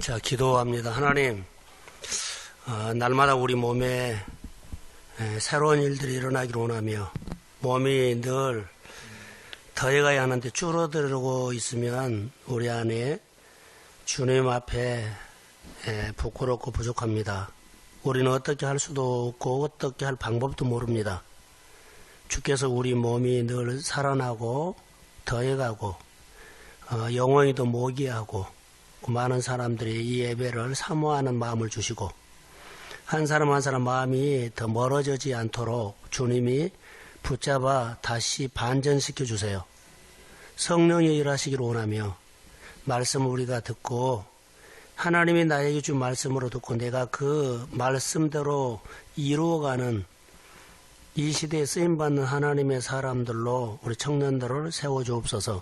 자, 기도합니다. 하나님, 날마다 우리 몸에 새로운 일들이 일어나기를 원하며 몸이 늘 더해가야 하는데 줄어들고 있으면 우리 안에 주님 앞에 부끄럽고 부족합니다. 우리는 어떻게 할 수도 없고 어떻게 할 방법도 모릅니다. 주께서 우리 몸이 늘 살아나고 더해가고 영원히도 모기하고 많은 사람들이 이 예배를 사모하는 마음을 주시고 한 사람 한 사람 마음이 더 멀어지지 않도록 주님이 붙잡아 다시 반전시켜 주세요. 성령이 일하시기를 원하며 말씀을 우리가 듣고 하나님이 나에게 준 말씀으로 듣고 내가 그 말씀대로 이루어가는 이 시대에 쓰임받는 하나님의 사람들로 우리 청년들을 세워주옵소서.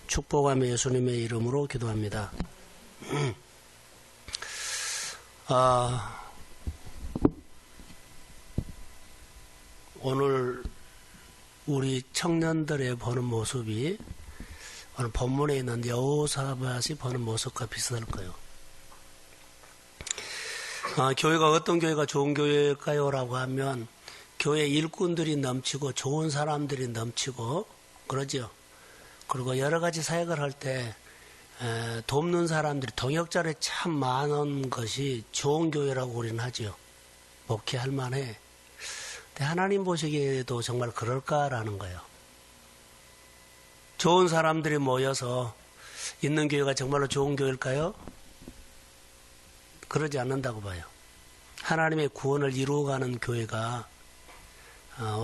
축복하며 예수님의 이름으로 기도합니다. 오늘 우리 청년들의 보는 모습이 오늘 본문에 있는 여호사밧이 보는 모습과 비슷할 거예요. 교회가 어떤 교회가 좋은 교회일까요? 라고 하면 교회 일꾼들이 넘치고 좋은 사람들이 넘치고 그러죠. 그리고 여러 가지 사역을 할 때 돕는 사람들이 동역자를 참 많은 것이 좋은 교회라고 우리는 하죠. 목회할 만해. 근데 하나님 보시기에도 정말 그럴까라는 거예요. 좋은 사람들이 모여서 있는 교회가 정말로 좋은 교회일까요? 그러지 않는다고 봐요. 하나님의 구원을 이루어가는 교회가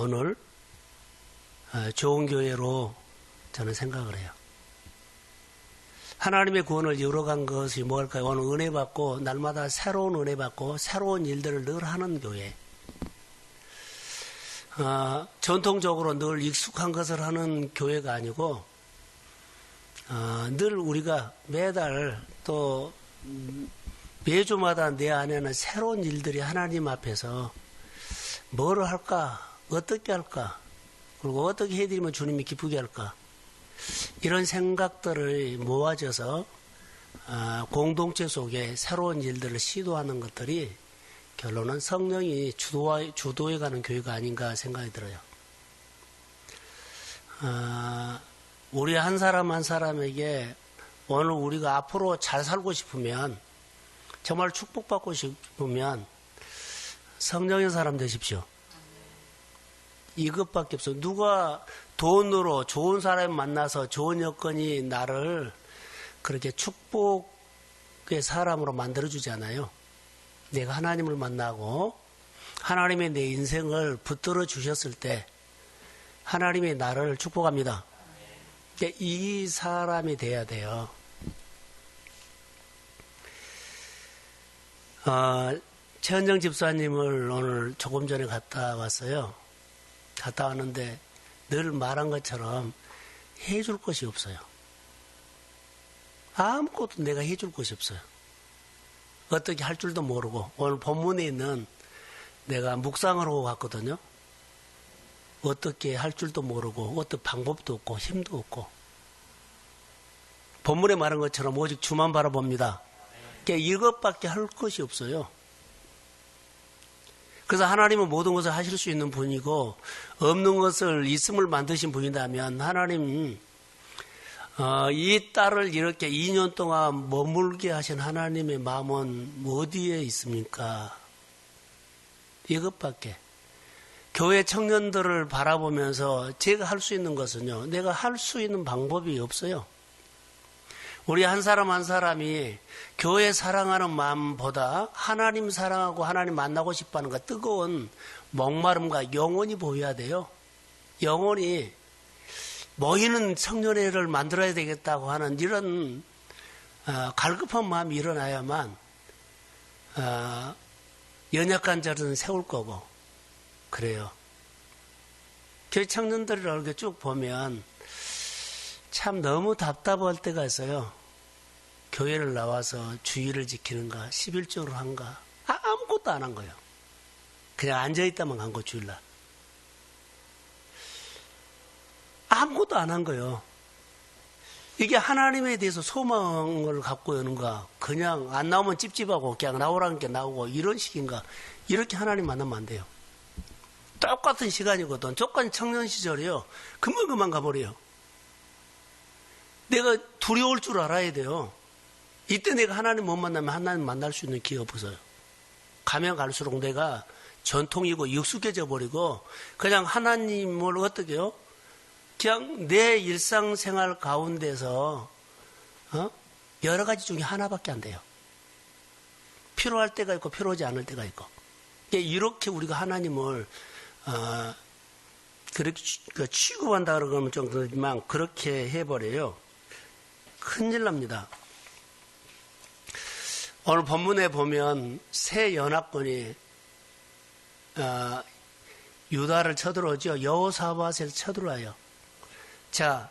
오늘 좋은 교회로 저는 생각을 해요. 하나님의 구원을 이루어간 것이 뭘까요? 오늘 은혜 받고 날마다 새로운 은혜 받고 새로운 일들을 늘 하는 교회. 전통적으로 늘 익숙한 것을 하는 교회가 아니고 늘 우리가 매달 또 매주마다 내 안에는 새로운 일들이 하나님 앞에서 뭐를 할까? 어떻게 할까? 그리고 어떻게 해드리면 주님이 기쁘게 할까? 이런 생각들을 모아져서 공동체 속에 새로운 일들을 시도하는 것들이 결론은 성령이 주도해가는 교회가 아닌가 생각이 들어요. 우리 한 사람 한 사람에게 오늘 우리가 앞으로 잘 살고 싶으면 정말 축복받고 싶으면 성령의 사람 되십시오. 이것밖에 없어요. 누가 돈으로 좋은 사람 만나서 좋은 여건이 나를 그렇게 축복의 사람으로 만들어주지 않아요. 내가 하나님을 만나고 하나님의 내 인생을 붙들어 주셨을 때 하나님이 나를 축복합니다. 이 사람이 돼야 돼요. 최은정 집사님을 오늘 조금 전에 갔다 왔어요. 갔다 왔는데 늘 말한 것처럼 해줄 것이 없어요. 아무것도 내가 해줄 것이 없어요. 어떻게 할 줄도 모르고 오늘 본문에 있는 내가 묵상을 하고 갔거든요. 어떻게 할 줄도 모르고 어떤 방법도 없고 힘도 없고 본문에 말한 것처럼 오직 주만 바라봅니다. 그러니까 이것밖에 할 것이 없어요. 그래서 하나님은 모든 것을 하실 수 있는 분이고 없는 것을 있음을 만드신 분이라면 하나님 이 딸을 이렇게 2년 동안 머물게 하신 하나님의 마음은 어디에 있습니까? 이것밖에. 교회 청년들을 바라보면서 제가 할 수 있는 것은요. 내가 할 수 있는 방법이 없어요. 우리 한 사람 한 사람이 교회 사랑하는 마음보다 하나님 사랑하고 하나님 만나고 싶어하는 그 뜨거운 목마름과 영혼이 보여야 돼요. 영혼이 모이는 청년회를 만들어야 되겠다고 하는 이런 갈급한 마음이 일어나야만 연약한 자들은 세울 거고 그래요. 교회 청년들을 이렇게 쭉 보면 참 너무 답답할 때가 있어요. 교회를 나와서 주의를 지키는가 11조를 한가 아무것도 안 한 거예요. 그냥 앉아있다만 간 거 주일날. 아무것도 안 한 거예요. 이게 하나님에 대해서 소망을 갖고 있는가? 그냥 안 나오면 찝찝하고 그냥 나오라는 게 나오고 이런 식인가? 이렇게 하나님 만나면 안 돼요. 똑같은 시간이거든. 똑같은 청년 시절이요. 금방 가버려요. 내가 두려울 줄 알아야 돼요. 이때 내가 하나님 못 만나면 하나님 만날 수 있는 기회가 없어요. 가면 갈수록 내가 전통이고 익숙해져 버리고 그냥 하나님을 어떻게 해요? 그냥 내 일상생활 가운데서 여러 가지 중에 하나밖에 안 돼요. 필요할 때가 있고 필요하지 않을 때가 있고. 이렇게 우리가 하나님을 그렇게 취급한다 그러면 좀 그렇지만 그렇게 해버려요. 큰일 납니다. 오늘 본문에 보면 새 연합군이 유다를 쳐들어오죠. 여호사밧을 쳐들어와요. 자,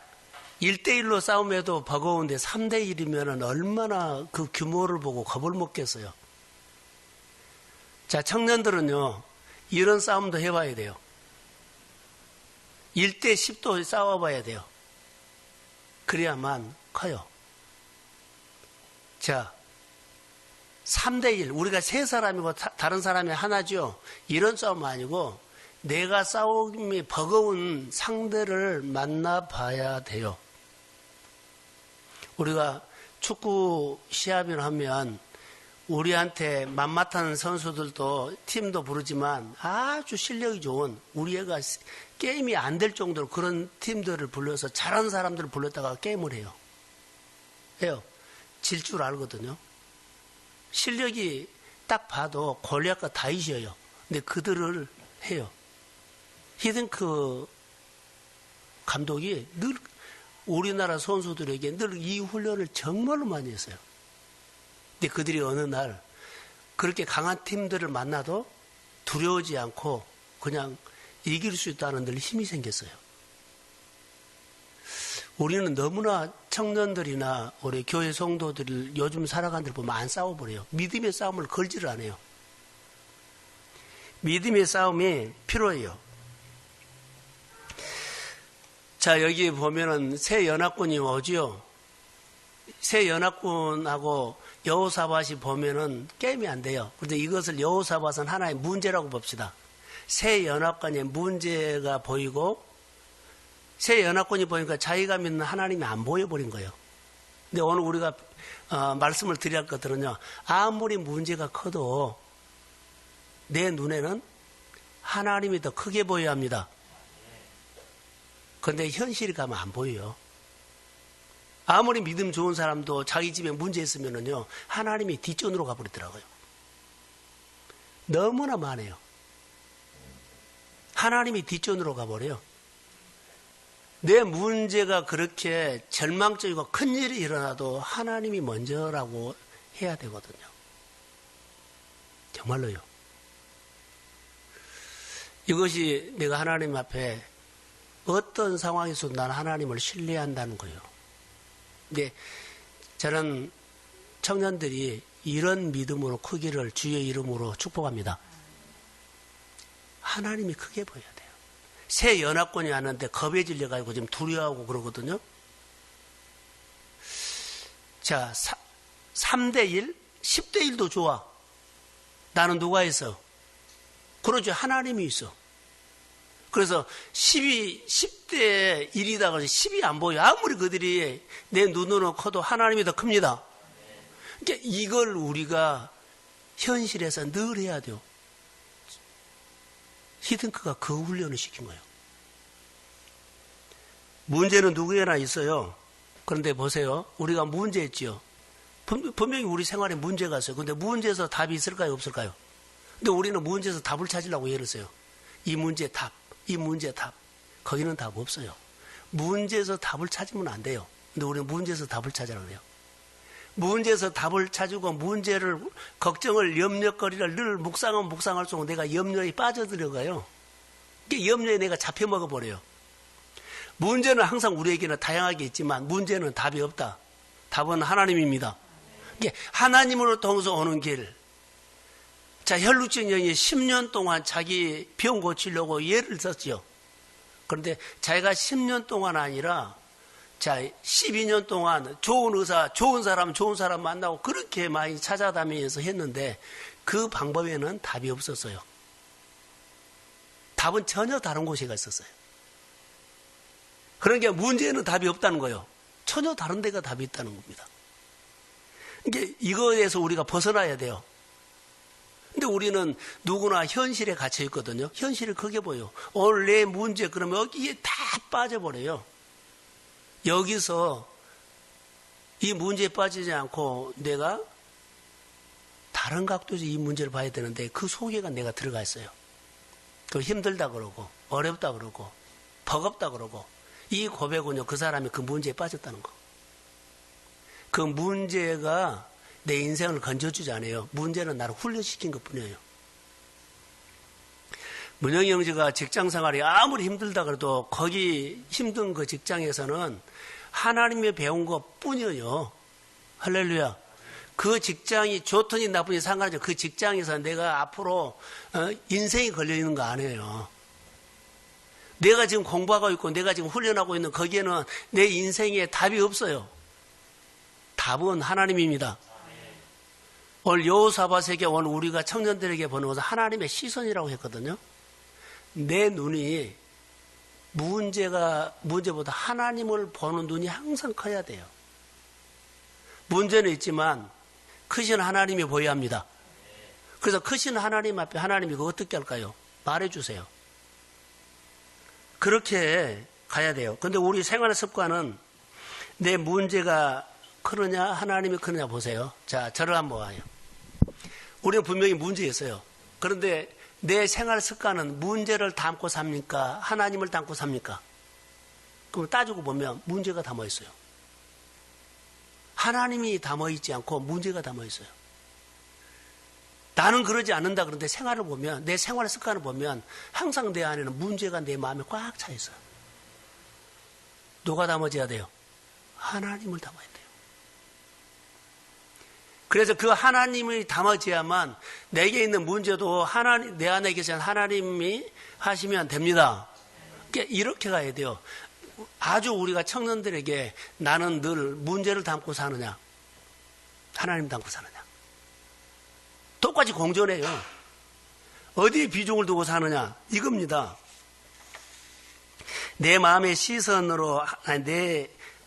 1대1로 싸움에도 버거운데 3대1이면 얼마나 그 규모를 보고 겁을 먹겠어요. 자, 청년들은요, 이런 싸움도 해봐야 돼요. 1대10도 싸워봐야 돼요. 그래야만 커요. 자, 3대1, 우리가 세 사람이고 다른 사람이 하나죠. 이런 싸움 아니고 내가 싸움이 버거운 상대를 만나봐야 돼요. 우리가 축구 시합을 하면 우리한테 만mat하는 선수들도 팀도 부르지만 아주 실력이 좋은 우리 애가 게임이 안 될 정도로 그런 팀들을 불러서 잘하는 사람들을 불렀다가 게임을 해요. 질 줄 알거든요. 실력이 딱 봐도 골리앗과 다윗이에요. 근데 그들을 해요. 히딩크 감독이 늘 우리나라 선수들에게 늘 이 훈련을 정말로 많이 했어요. 근데 그들이 어느 날 그렇게 강한 팀들을 만나도 두려워하지 않고 그냥 이길 수 있다는 늘 힘이 생겼어요. 우리는 너무나 청년들이나 우리 교회 성도들 요즘 살아가는 들 보면 안 싸워버려요. 믿음의 싸움을 걸지를 않아요. 믿음의 싸움이 필요해요. 자, 여기 보면은 새 연합군이 오지요. 새 연합군하고 여호사밧이 보면은 게임이 안 돼요. 그런데 이것을 여호사밧은 하나의 문제라고 봅시다. 새 연합군의 문제가 보이고 새 연합군이 보니까 자기가 믿는 하나님이 안 보여버린 거예요. 근데 오늘 우리가 말씀을 드려야 할 것들은요. 아무리 문제가 커도 내 눈에는 하나님이 더 크게 보여야 합니다. 그런데 현실이 가면 안 보여요. 아무리 믿음 좋은 사람도 자기 집에 문제 있으면은요, 하나님이 뒷전으로 가버리더라고요. 너무나 많아요. 하나님이 뒷전으로 가버려요. 내 문제가 그렇게 절망적이고 큰 일이 일어나도 하나님이 먼저라고 해야 되거든요. 정말로요. 이것이 내가 하나님 앞에 어떤 상황에서도 나는 하나님을 신뢰한다는 거예요. 근데 저는 청년들이 이런 믿음으로 크기를 주의 이름으로 축복합니다. 하나님이 크게 보여야 돼요. 새 연합군이 왔는데 겁에 질려가지고 지금 두려워하고 그러거든요. 자, 3대1, 10대1도 좋아. 나는 누가 있어? 그러죠. 하나님이 있어. 그래서 10대 1이다 그래서 10이 안 보여. 아무리 그들이 내 눈으로 커도 하나님이 더 큽니다. 그러니까 이걸 우리가 현실에서 늘 해야 돼요. 히딩크가 그 훈련을 시킨 거예요. 문제는 누구에나 있어요. 그런데 보세요. 우리가 문제 있지요. 분명히 우리 생활에 문제가 있어요. 그런데 문제에서 답이 있을까요? 없을까요? 근데 우리는 문제에서 답을 찾으려고 애를 써요. 이 문제 답, 이 문제 답. 거기는 답 없어요. 문제에서 답을 찾으면 안 돼요. 근데 우리는 문제에서 답을 찾으라고 해요. 문제에서 답을 찾고 문제를, 걱정을, 염려거리를 늘 묵상하면 묵상할수록 내가 염려에 빠져들어가요. 이게 염려에 내가 잡혀 먹어버려요. 문제는 항상 우리에게는 다양하게 있지만 문제는 답이 없다. 답은 하나님입니다. 이게 하나님으로 통해서 오는 길. 자, 혈루증 여인이 10년 동안 자기 병 고치려고 예를 썼죠. 그런데 자기가 10년 동안 아니라 자, 12년 동안 좋은 의사, 좋은 사람 만나고 그렇게 많이 찾아다니면서 했는데 그 방법에는 답이 없었어요. 답은 전혀 다른 곳에 있었어요. 그러니까 문제는 답이 없다는 거예요. 전혀 다른 데가 답이 있다는 겁니다. 그러니까 이거에서 우리가 벗어나야 돼요. 근데 우리는 누구나 현실에 갇혀 있거든요. 현실이 크게 보여요. 오늘 내 문제 그러면 여기에 다 빠져버려요. 여기서 이 문제에 빠지지 않고 내가 다른 각도에서 이 문제를 봐야 되는데 그 속에가 내가 들어가 있어요. 그 힘들다 그러고 어렵다 그러고 버겁다 그러고 이 고백은요 그 사람이 그 문제에 빠졌다는 거. 그 문제가 내 인생을 건져주지 않아요. 문제는 나를 훈련시킨 것뿐이에요. 문영이 형제가 직장 생활이 아무리 힘들다 그래도 거기 힘든 그 직장에서는 하나님이 배운 것뿐이에요. 할렐루야. 그 직장이 좋더니 나쁘니 상관없죠. 그 직장에서 내가 앞으로 인생이 걸려있는 거 아니에요. 내가 지금 공부하고 있고 내가 지금 훈련하고 있는 거기에는 내 인생에 답이 없어요. 답은 하나님입니다. 오늘 여호사밧에게 오늘 우리가 청년들에게 보는 것은 하나님의 시선이라고 했거든요. 내 눈이 문제보다 하나님을 보는 눈이 항상 커야 돼요. 문제는 있지만 크신 하나님이 보여야 합니다. 그래서 크신 하나님 앞에 하나님이 그거 어떻게 할까요? 말해주세요. 그렇게 가야 돼요. 근데 우리 생활의 습관은 내 문제가 크느냐 하나님이 크느냐 보세요. 자, 저를 한번 봐요. 우리는 분명히 문제 있어요. 그런데 내 생활 습관은 문제를 담고 삽니까? 하나님을 담고 삽니까? 그럼 따지고 보면 문제가 담아 있어요. 하나님이 담아 있지 않고 문제가 담아 있어요. 나는 그러지 않는다 그런데 생활을 보면 내 생활 습관을 보면 항상 내 안에는 문제가 내 마음에 꽉 차 있어요. 누가 담아져야 돼요? 하나님을 담아야 돼요. 그래서 그 하나님을 담아져야만 내게 있는 문제도 하나님, 내 안에 계신 하나님이 하시면 됩니다. 이렇게 가야 돼요. 아주 우리가 청년들에게 나는 늘 문제를 담고 사느냐, 하나님 담고 사느냐. 똑같이 공존해요. 어디에 비중을 두고 사느냐, 이겁니다. 내 마음의 시선으로,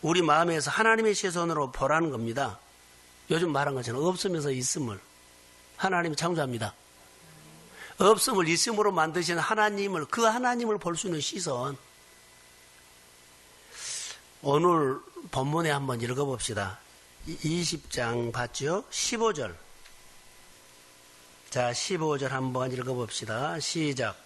우리 마음에서 하나님의 시선으로 보라는 겁니다. 요즘 말한 것처럼 없으면서 있음을 하나님이 창조합니다. 없음을 있음으로 만드신 하나님을, 그 하나님을 볼 수 있는 시선. 오늘 본문에 한번 읽어봅시다. 20장 봤죠? 15절. 자, 15절 한번 읽어봅시다. 시작.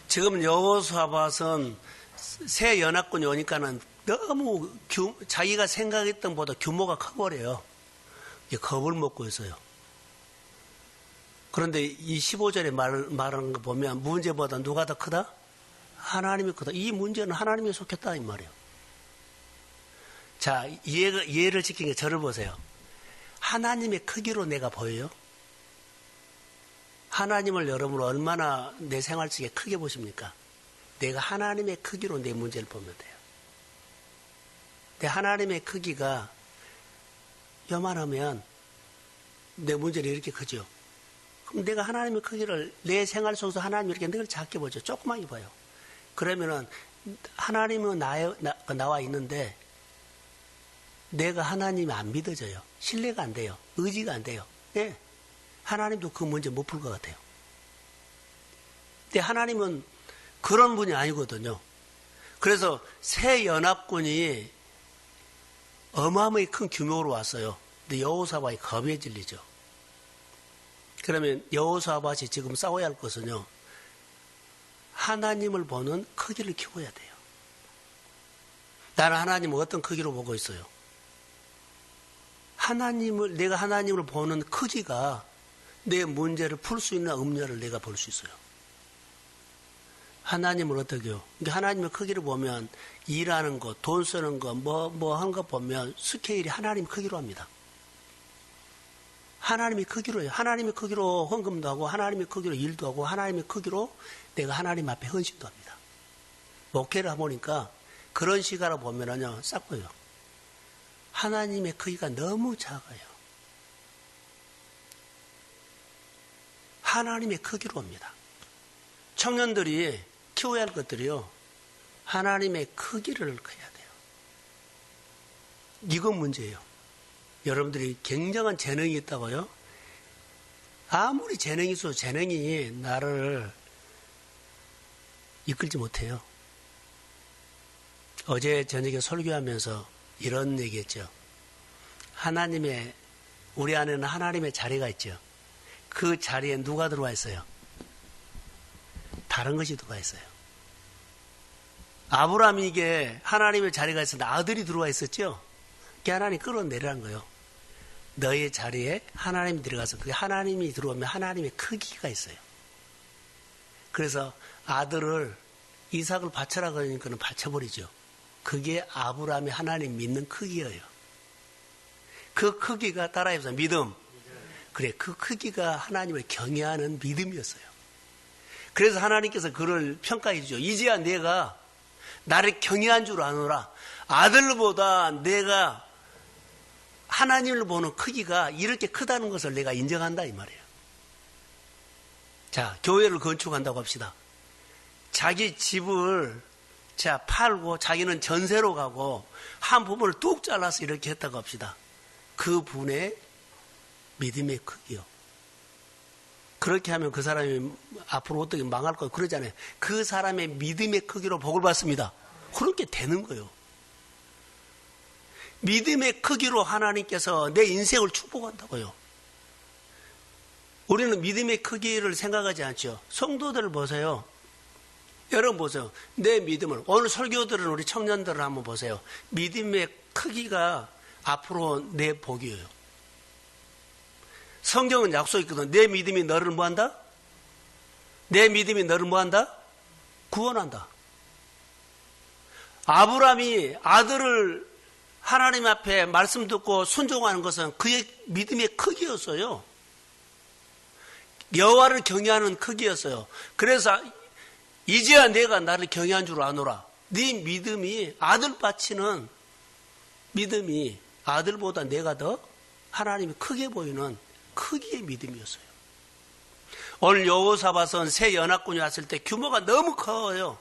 지금 여호사밧은 새 연합군이 오니까는 너무 자기가 생각했던 것보다 규모가 커버려요. 겁을 먹고 있어요. 그런데 이 15절에 말하는 거 보면 문제보다 누가 더 크다? 하나님이 크다. 이 문제는 하나님이 속했다 이 말이에요. 자, 예를 지킨 게 저를 보세요. 하나님의 크기로 내가 보여요? 하나님을 여러분 얼마나 내 생활 속에 크게 보십니까? 내가 하나님의 크기로 내 문제를 보면 돼요. 내 하나님의 크기가 요만하면 내 문제는 이렇게 크죠. 그럼 내가 하나님의 크기를 내 생활 속에서 하나님 이렇게 늘 작게 보죠. 조그맣게 봐요. 그러면은 하나님은 나와 있는데 내가 하나님이 안 믿어져요. 신뢰가 안 돼요. 의지가 안 돼요. 네. 하나님도 그 문제 못 풀 것 같아요. 근데 하나님은 그런 분이 아니거든요. 그래서 새 연합군이 어마어마하게 큰 규모로 왔어요. 근데 여호사밧이 겁에 질리죠. 그러면 여호사밧이 지금 싸워야 할 것은요, 하나님을 보는 크기를 키워야 돼요. 나는 하나님을 어떤 크기로 보고 있어요? 내가 하나님을 보는 크기가 내 문제를 풀 수 있는 음료를 내가 볼 수 있어요. 하나님은 어떻게요? 그러니까 하나님의 크기를 보면 일하는 거, 돈 쓰는 거, 뭐 한 거 보면 스케일이 하나님 크기로 합니다. 하나님의 크기로 해요. 하나님의 크기로 헌금도 하고 하나님의 크기로 일도 하고 하나님의 크기로 내가 하나님 앞에 헌신도 합니다. 목회를 해보니까 그런 시간을 보면은요, 싹 보여요. 하나님의 크기가 너무 작아요. 하나님의 크기로 옵니다. 청년들이 키워야 할 것들이요, 하나님의 크기를 커야 돼요. 이건 문제예요. 여러분들이 굉장한 재능이 있다고요? 아무리 재능이 있어도 재능이 나를 이끌지 못해요. 어제 저녁에 설교하면서 이런 얘기했죠. 우리 안에는 하나님의 자리가 있죠. 그 자리에 누가 들어와 있어요? 다른 것이 들어와 있어요. 아브라함에게 하나님의 자리가 있었는데 아들이 들어와 있었죠. 그게 하나님 끌어내라는 거예요. 너의 자리에 하나님이 들어가서 그게 하나님이 들어오면 하나님의 크기가 있어요. 그래서 아들을 이삭을 바쳐라 그러니까는 바쳐버리죠. 그게 아브라함이 하나님 믿는 크기예요. 그 크기가 따라해서 믿음. 그래, 그 크기가 하나님을 경외하는 믿음이었어요. 그래서 하나님께서 그를 평가해 주죠. 이제야 내가 나를 경외한 줄 아노라. 아들보다 내가 하나님을 보는 크기가 이렇게 크다는 것을 내가 인정한다 이 말이에요. 자, 교회를 건축한다고 합시다. 자기 집을 팔고 자기는 전세로 가고 한 부분을 뚝 잘라서 이렇게 했다고 합시다. 그 분의 믿음의 크기요. 그렇게 하면 그 사람이 앞으로 어떻게 망할 거 그러잖아요. 그 사람의 믿음의 크기로 복을 받습니다. 그렇게 되는 거예요. 믿음의 크기로 하나님께서 내 인생을 축복한다고요. 우리는 믿음의 크기를 생각하지 않죠. 성도들을 보세요. 여러분 보세요. 내 믿음을, 오늘 설교들은 우리 청년들을 한번 보세요. 믿음의 크기가 앞으로 내 복이에요. 성경은 약속있거든. 내 믿음이 너를 뭐한다? 내 믿음이 너를 뭐한다? 구원한다. 아브라함이 아들을 하나님 앞에 말씀 듣고 순종하는 것은 그의 믿음의 크기였어요. 여호와를 경외하는 크기였어요. 그래서 이제야 내가 나를 경외한 줄 아노라. 네 믿음이 아들 바치는 믿음이 아들보다 내가 더 하나님이 크게 보이는 크기의 믿음이었어요. 오늘 여호사밧은 새 연합군이 왔을 때 규모가 너무 커요.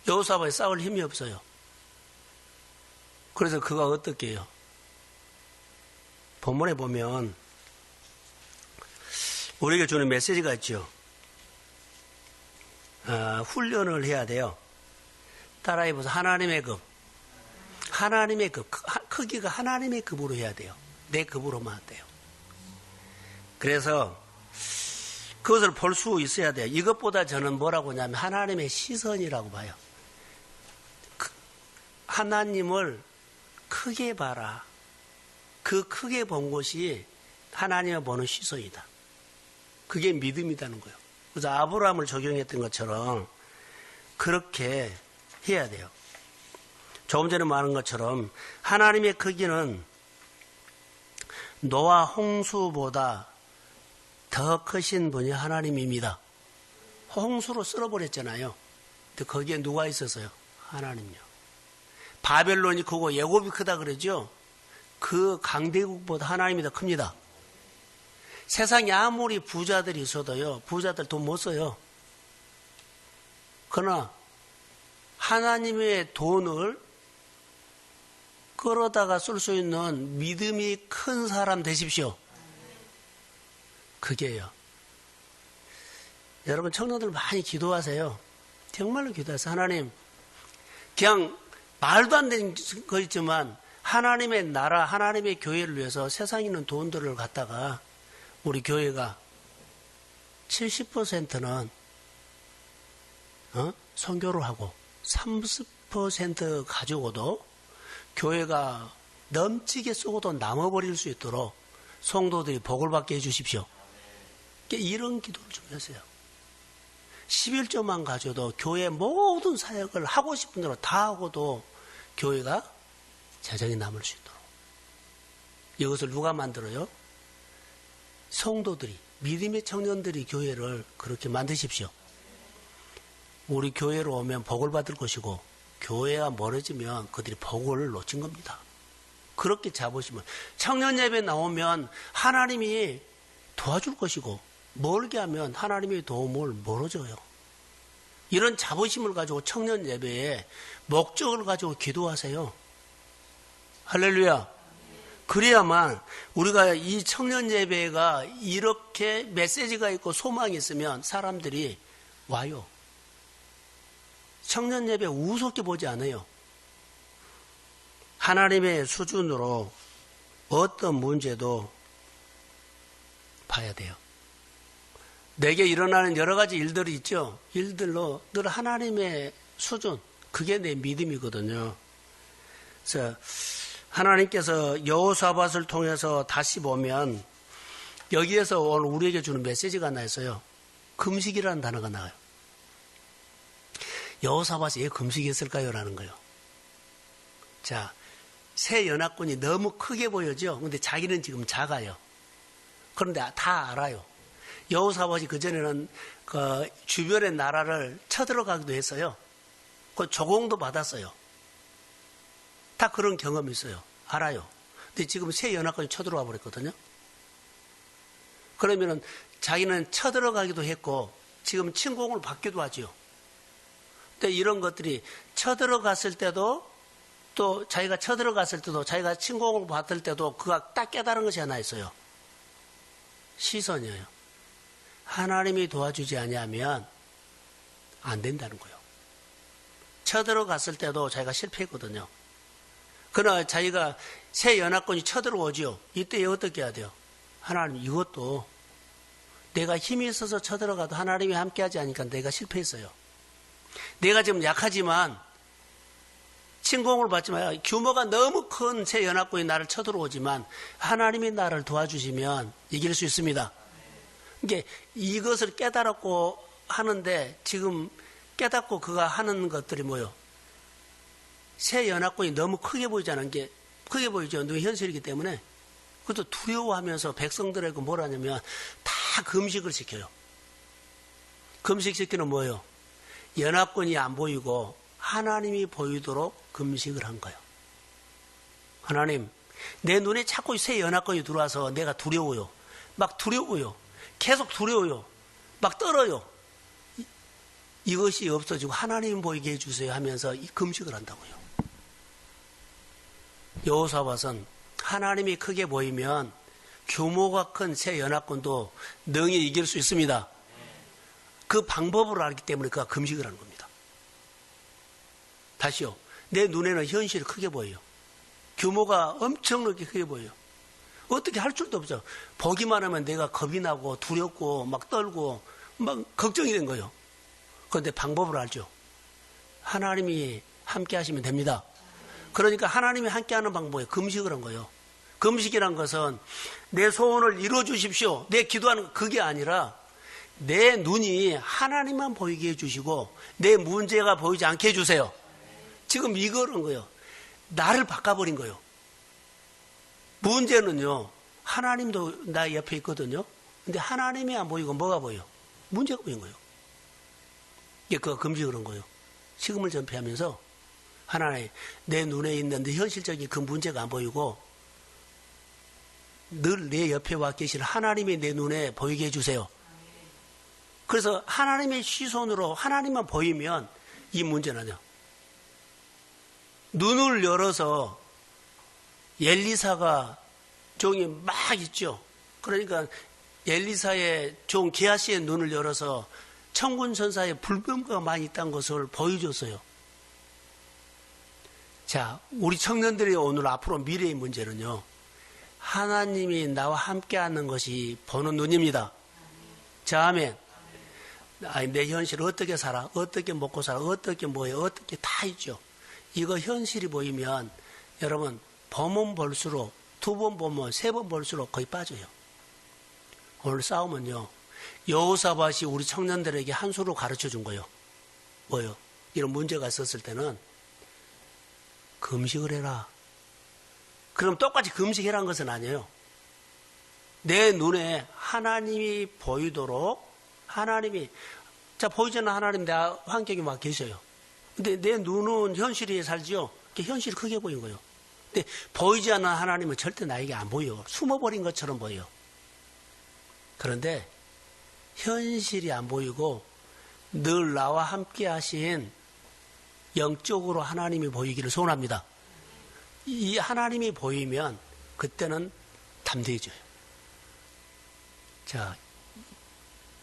여호사밧이 싸울 힘이 없어요. 그래서 그가 어떻게 해요? 본문에 보면 우리에게 주는 메시지가 있죠. 훈련을 해야 돼요. 따라해보세요. 하나님의 급. 하나님의 급. 크기가 하나님의 급으로 해야 돼요. 내 급으로만 안 돼요. 그래서 그것을 볼 수 있어야 돼요. 이것보다 저는 뭐라고 하냐면 하나님의 시선이라고 봐요. 하나님을 크게 봐라. 그 크게 본 것이 하나님을 보는 시선이다. 그게 믿음이라는 거예요. 그래서 아브라함을 적용했던 것처럼 그렇게 해야 돼요. 조금 전에 말한 것처럼 하나님의 크기는 노아 홍수보다 더 크신 분이 하나님입니다. 홍수로 쓸어버렸잖아요. 근데 거기에 누가 있었어요? 하나님요. 바벨론이 크고 애굽이 크다 그러죠. 그 강대국보다 하나님이 더 큽니다. 세상에 아무리 부자들이 있어도요, 부자들 돈 못 써요. 그러나 하나님의 돈을 끌어다가 쓸 수 있는 믿음이 큰 사람 되십시오. 그게요. 여러분 청년들 많이 기도하세요. 정말로 기도하세요. 하나님, 그냥 말도 안 되는 거 있지만 하나님의 나라, 하나님의 교회를 위해서 세상에 있는 돈들을 갖다가 우리 교회가 70%는 선교를 하고 30% 가지고도 교회가 넘치게 쓰고도 남아버릴 수 있도록 성도들이 복을 받게 해주십시오. 이런 기도를 좀 하세요. 11조만 가져도 교회 모든 사역을 하고 싶은 대로 다 하고도 교회가 재정이 남을 수 있도록. 이것을 누가 만들어요? 성도들이, 믿음의 청년들이 교회를 그렇게 만드십시오. 우리 교회로 오면 복을 받을 것이고 교회와 멀어지면 그들이 복을 놓친 겁니다. 그렇게 잡으시면 청년 예배 나오면 하나님이 도와줄 것이고 멀게 하면 하나님의 도움을 멀어져요. 이런 자부심을 가지고 청년 예배에 목적을 가지고 기도하세요. 할렐루야. 그래야만 우리가 이 청년 예배가 이렇게 메시지가 있고 소망이 있으면 사람들이 와요. 청년 예배 우습게 보지 않아요. 하나님의 수준으로 어떤 문제도 봐야 돼요. 내게 일어나는 여러 가지 일들이 있죠. 일들로 늘 하나님의 수준, 그게 내 믿음이거든요. 그래서 하나님께서 여호사밧을 통해서 다시 보면 여기에서 오늘 우리에게 주는 메시지가 하나 있어요. 금식이라는 단어가 나와요. 여호사밧이 왜 금식했을까요? 라는 거예요. 자, 새 연합군이 너무 크게 보여죠. 근데 자기는 지금 작아요. 그런데 다 알아요. 여호사밧이 그전에는 그 주변의 나라를 쳐들어가기도 했어요. 그 조공도 받았어요. 다 그런 경험이 있어요. 알아요. 근데 지금 새 연합군이 쳐들어와 버렸거든요. 그러면은 자기는 쳐들어가기도 했고 지금 침공을 받기도 하죠. 근데 이런 것들이 쳐들어갔을 때도 또 자기가 쳐들어갔을 때도 자기가 침공을 받을 때도 그가 딱 깨달은 것이 하나 있어요. 시선이에요. 하나님이 도와주지 않으면 안 된다는 거예요. 쳐들어갔을 때도 자기가 실패했거든요. 그러나 자기가 새 연합군이 쳐들어오죠. 이때 어떻게 해야 돼요? 하나님, 이것도 내가 힘이 있어서 쳐들어가도 하나님이 함께하지 않으니까 내가 실패했어요. 내가 지금 약하지만 침공을 받지만 규모가 너무 큰 새 연합군이 나를 쳐들어오지만 하나님이 나를 도와주시면 이길 수 있습니다. 이게 이것을 깨달았고 하는데 지금 깨닫고 그가 하는 것들이 뭐예요? 새 연합군이 너무 크게 보이지 않은 게 크게 보이죠. 너무 현실이기 때문에 그것도 두려워하면서 백성들에게 뭘 하냐면 다 금식을 시켜요. 금식시키는 뭐예요? 연합군이 안 보이고 하나님이 보이도록 금식을 한 거예요. 하나님, 내 눈에 자꾸 새 연합군이 들어와서 내가 두려워요. 막 두려워요. 계속 두려워요. 막 떨어요. 이것이 없어지고 하나님 보이게 해주세요 하면서 이 금식을 한다고요. 여호사밧은 하나님이 크게 보이면 규모가 큰 새 연합군도 능히 이길 수 있습니다. 그 방법을 알기 때문에 그가 금식을 하는 겁니다. 다시요. 내 눈에는 현실이 크게 보여요. 규모가 엄청나게 크게 보여요. 어떻게 할 줄도 없죠. 보기만 하면 내가 겁이 나고 두렵고 막 떨고 막 걱정이 된 거예요. 그런데 방법을 알죠. 하나님이 함께 하시면 됩니다. 그러니까 하나님이 함께 하는 방법에 금식을 한 거예요. 금식이란 것은 내 소원을 이루어 주십시오. 내 기도하는 거 그게 아니라 내 눈이 하나님만 보이게 해주시고 내 문제가 보이지 않게 해주세요. 지금 이거는 거예요. 나를 바꿔버린 거예요. 문제는요. 하나님도 나 옆에 있거든요. 근데 하나님이 안 보이고 뭐가 보여요? 문제가 보인 거예요. 이게 그가 금식을 한 거예요. 식음을 전폐하면서 하나님 내 눈에 있는데 현실적인 그 문제가 안 보이고 늘 내 옆에 와 계신 하나님이 내 눈에 보이게 해주세요. 그래서 하나님의 시선으로 하나님만 보이면 이 문제는요. 눈을 열어서 엘리사가 종이 막 있죠. 그러니까 엘리사의 종 게하시의 눈을 열어서 천군 천사의 불병거가 많이 있다는 것을 보여줬어요. 자, 우리 청년들이 오늘 앞으로 미래의 문제는요. 하나님이 나와 함께하는 것이 보는 눈입니다. 자, 아멘. 내 현실을 어떻게 살아? 어떻게 먹고 살아? 어떻게 뭐해? 어떻게 다 있죠. 이거 현실이 보이면 여러분 보면 볼수록 두 번 보면 세 번 볼수록 거의 빠져요. 오늘 싸움은요. 여호사밧이 우리 청년들에게 한 수로 가르쳐 준 거예요. 뭐요? 이런 문제가 있었을 때는 금식을 해라. 그럼 똑같이 금식해라는 것은 아니에요. 내 눈에 하나님이 보이도록 하나님이 보이지 않는 하나님 내 환경에 막 계셔요. 근데 내 눈은 현실에 살지요. 현실이 크게 보인 거예요. 근데 보이지 않는 하나님은 절대 나에게 안 보여. 숨어버린 것처럼 보여. 그런데 현실이 안 보이고 늘 나와 함께 하신 영적으로 하나님이 보이기를 소원합니다. 이 하나님이 보이면 그때는 담대해져요. 자,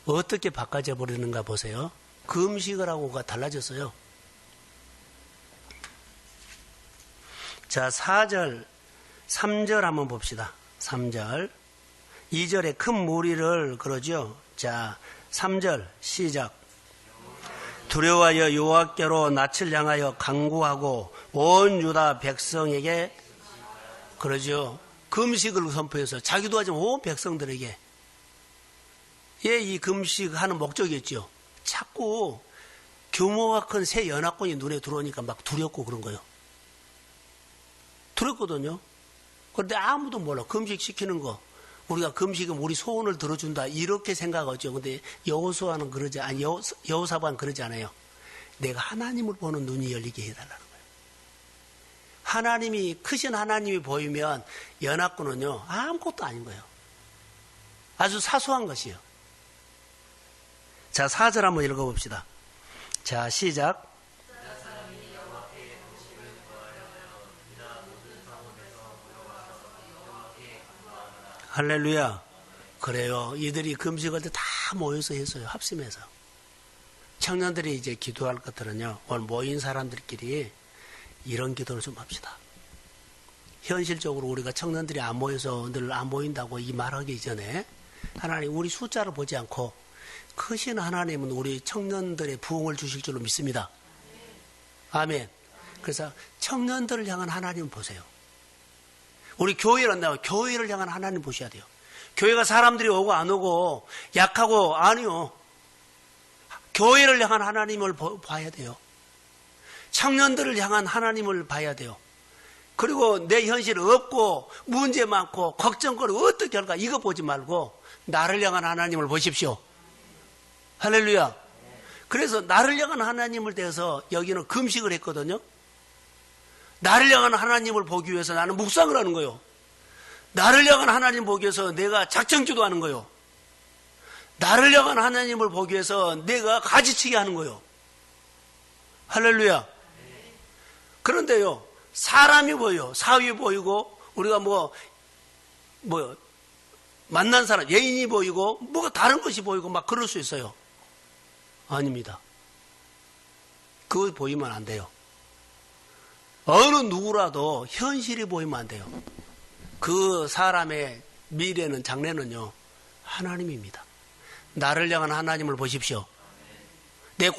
어떻게 바꿔져 버리는가 보세요. 금식을 하고가 달라졌어요. 자, 4절, 3절 한번 봅시다. 3절. 2절에 큰 무리를 그러죠. 자, 3절 시작. 두려워하여 여호와께로 낯을 향하여 간구하고 온 유다 백성에게 그러죠. 금식을 선포해서 자기도 하지만 온 백성들에게 이 금식하는 목적이었죠. 자꾸 규모가 큰 새 연합군이 눈에 들어오니까 막 두렵고 그런 거예요. 두렵거든요. 그런데 아무도 몰라. 금식시키는 거. 우리가 금식은 우리 소원을 들어준다. 이렇게 생각하죠. 근데 여호수아는 그러지, 아니, 여호사밧은 그러지 않아요. 내가 하나님을 보는 눈이 열리게 해달라는 거예요. 하나님이, 크신 하나님이 보이면 연합군은요, 아무것도 아닌 거예요. 아주 사소한 것이에요. 자, 4절 한번 읽어봅시다. 자, 시작. 할렐루야. 그래요. 이들이 금식할 때 다 모여서 했어요. 합심해서. 청년들이 이제 기도할 것들은요, 오늘 모인 사람들끼리 이런 기도를 좀 합시다. 현실적으로 우리가 청년들이 안 모여서 늘 안 모인다고 이 말하기 이전에 하나님, 우리 숫자를 보지 않고 크신 하나님은 우리 청년들의 부흥을 주실 줄로 믿습니다. 아멘. 그래서 청년들을 향한 하나님 보세요. 우리 교회를 한다면 교회를 향한 하나님 보셔야 돼요. 교회가 사람들이 오고 안 오고 약하고 아니요. 교회를 향한 하나님을 봐야 돼요. 청년들을 향한 하나님을 봐야 돼요. 그리고 내 현실 없고 문제 많고 걱정거리고 어떻게 할까 이거 보지 말고 나를 향한 하나님을 보십시오. 할렐루야. 그래서 나를 향한 하나님을 대해서 여기는 금식을 했거든요. 나를 향한 하나님을 보기 위해서 나는 묵상을 하는 거예요. 나를 향한 하나님 보기 위해서 내가 작정기도 하는 거예요. 나를 향한 하나님을 보기 위해서 내가 가지치기 하는 거예요. 할렐루야. 그런데요, 사람이 보여, 사위 보이고, 우리가 만난 사람, 예인이 보이고, 뭐가 다른 것이 보이고, 막 그럴 수 있어요. 아닙니다. 그거 보이면 안 돼요. 어느 누구라도 현실이 보이면 안 돼요. 그 사람의 미래는, 장래는요, 하나님입니다. 나를 향한 하나님을 보십시오. 내가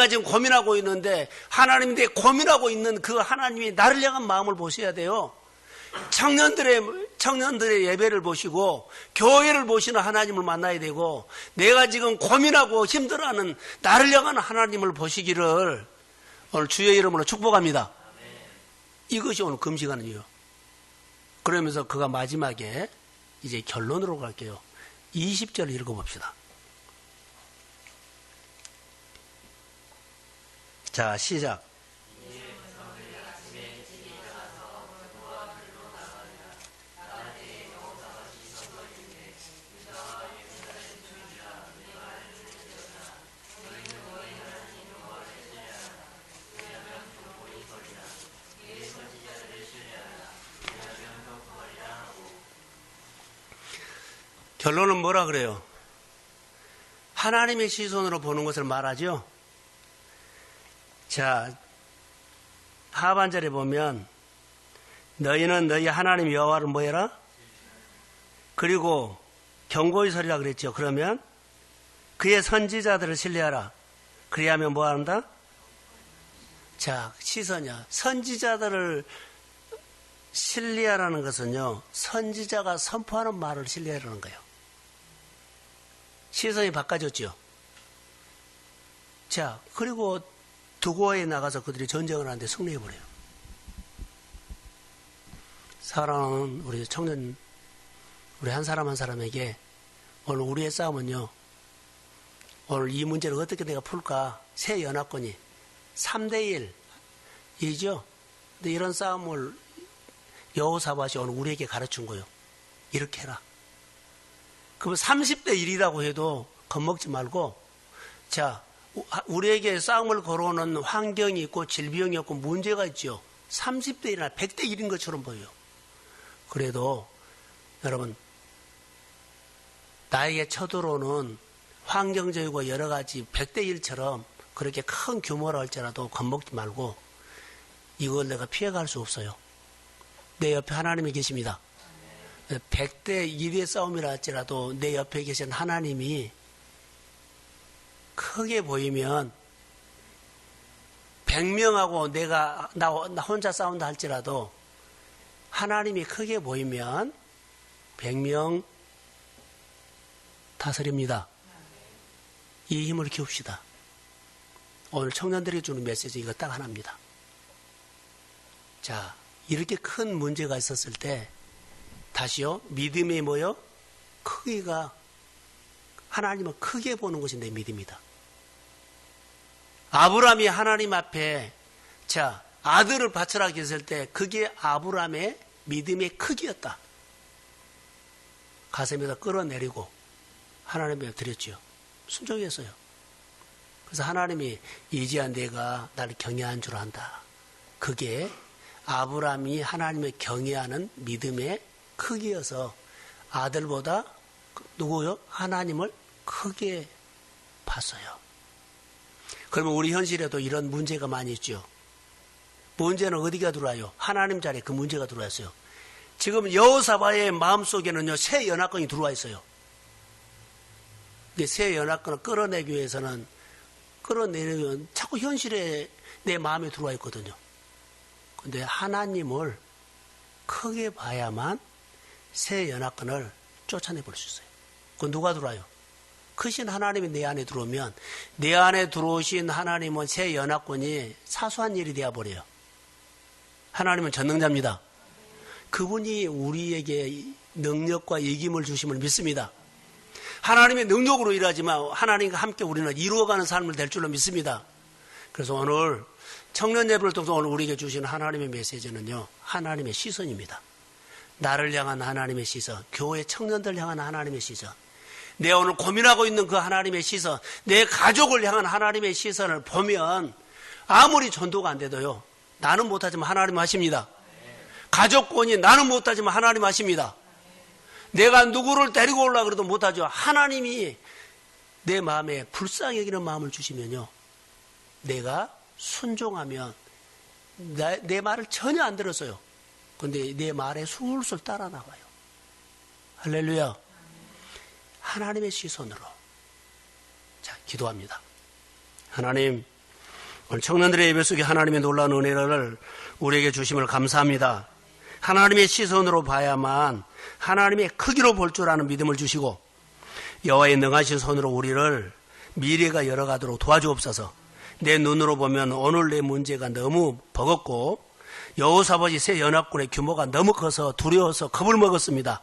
지금 고민하고 있는데, 하나님이 내 고민하고 있는 그 하나님이 나를 향한 마음을 보셔야 돼요. 청년들의 예배를 보시고, 교회를 보시는 하나님을 만나야 되고, 내가 지금 고민하고 힘들어하는 나를 향한 하나님을 보시기를 오늘 주의 이름으로 축복합니다. 이것이 오늘 금식하는 이유. 그러면서 그가 마지막에 이제 결론으로 갈게요. 20절 읽어봅시다. 자, 시작. 결론은 뭐라 그래요? 하나님의 시선으로 보는 것을 말하죠. 자, 하반절에 보면 너희는 너희 하나님 여호와를 뭐 해라? 그리고 경고의 소리라 그랬죠. 그러면 그의 선지자들을 신뢰하라. 그리하면 뭐 한다? 자, 시선이야. 선지자들을 신뢰하라는 것은요, 선지자가 선포하는 말을 신뢰하라는 거예요. 시선이 바꿔졌죠. 자, 그리고 두고에 나가서 그들이 전쟁을 하는데 승리해버려요. 사랑하는 우리 청년, 우리 한 사람 한 사람에게 오늘 우리의 싸움은요, 오늘 이 문제를 어떻게 내가 풀까? 새 연합군이 3대1 이죠. 근데 이런 싸움을 여호사밧이 오늘 우리에게 가르친 거예요. 이렇게 해라. 그럼 30대 1이라고 해도 겁먹지 말고, 자, 우리에게 싸움을 걸어오는 환경이 있고 질병이 있고 문제가 있죠. 30대 1이나 100대 1인 것처럼 보여요. 그래도 여러분, 나에게 쳐들어오는 환경적이고 여러 가지 100대 1처럼 그렇게 큰 규모라 할지라도 겁먹지 말고 이걸 내가 피해갈 수 없어요. 내 옆에 하나님이 계십니다. 100대 1의 싸움이라 할지라도 내 옆에 계신 하나님이 크게 보이면 100명하고 나 혼자 싸운다 할지라도 하나님이 크게 보이면 100명 다스립니다. 이 힘을 키웁시다. 오늘 청년들이 주는 메시지 이거 딱 하나입니다. 자, 이렇게 큰 문제가 있었을 때 다시요, 믿음이 뭐요? 크기가 하나님을 크게 보는 것이 내 믿음이다. 아브라함이 하나님 앞에 자 아들을 바쳐라 했을 때 그게 아브라함의 믿음의 크기였다. 가슴에서 끌어내리고 하나님께 드렸지요. 순종했어요. 그래서 하나님이 이제야 내가 나를 경외한 줄 안다. 그게 아브라함이 하나님을 경외하는 믿음의 크기여서 아들보다 누구요? 하나님을 크게 봤어요. 그러면 우리 현실에도 이런 문제가 많이 있죠. 문제는 어디가 들어와요? 하나님 자리에 그 문제가 들어왔어요. 지금 여호사밧의 마음속에는요, 새 연합군이 들어와 있어요. 근데 새 연합군을 끌어내기 위해서는 끌어내려면 자꾸 현실에 내 마음에 들어와 있거든요. 근데 하나님을 크게 봐야만 새 연합군을 쫓아내볼 수 있어요. 그건 누가 들어와요? 크신 하나님이 내 안에 들어오면 내 안에 들어오신 하나님은 새 연합군이 사소한 일이 되어버려요. 하나님은 전능자입니다. 그분이 우리에게 능력과 이김을 주심을 믿습니다. 하나님의 능력으로 일하지만 하나님과 함께 우리는 이루어가는 삶을 될 줄로 믿습니다. 그래서 오늘 청년 예배를 통해서 오늘 우리에게 주신 하나님의 메시지는요, 하나님의 시선입니다. 나를 향한 하나님의 시선, 교회 청년들 향한 하나님의 시선, 내가 오늘 고민하고 있는 그 하나님의 시선, 내 가족을 향한 하나님의 시선을 보면 아무리 전도가 안 돼도요, 나는 못하지만 하나님 하십니다. 가족권이 나는 못하지만 하나님 하십니다. 내가 누구를 데리고 오려고 그래도 못하죠. 하나님이 내 마음에 불쌍히 여기는 마음을 주시면요, 내가 순종하면 내 말을 전혀 안 들었어요. 근데 내 말에 술술 따라 나가요. 할렐루야. 하나님의 시선으로. 자, 기도합니다. 하나님, 오늘 청년들의 예배 속에 하나님의 놀라운 은혜를 우리에게 주심을 감사합니다. 하나님의 시선으로 봐야만 하나님의 크기로 볼 줄 아는 믿음을 주시고 여호와의 능하신 손으로 우리를 미래가 열어가도록 도와주옵소서. 내 눈으로 보면 오늘 내 문제가 너무 버겁고 여호사밧이 새 연합군의 규모가 너무 커서 두려워서 겁을 먹었습니다.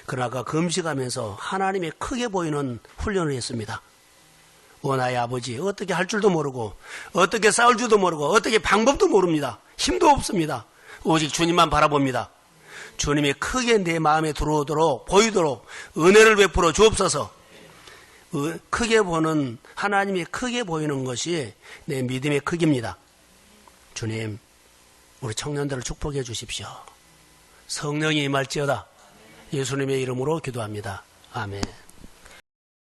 그러나 금식하면서 하나님의 크게 보이는 훈련을 했습니다. 나의 아버지, 어떻게 할 줄도 모르고 어떻게 싸울 줄도 모르고 어떻게 방법도 모릅니다. 힘도 없습니다. 오직 주님만 바라봅니다. 주님이 크게 내 마음에 들어오도록 보이도록 은혜를 베풀어 주옵소서. 크게 보는 하나님이 크게 보이는 것이 내 믿음의 크기입니다. 주님, 우리 청년들을 축복해 주십시오. 성령이 임할지어다. 예수님의 이름으로 기도합니다. 아멘.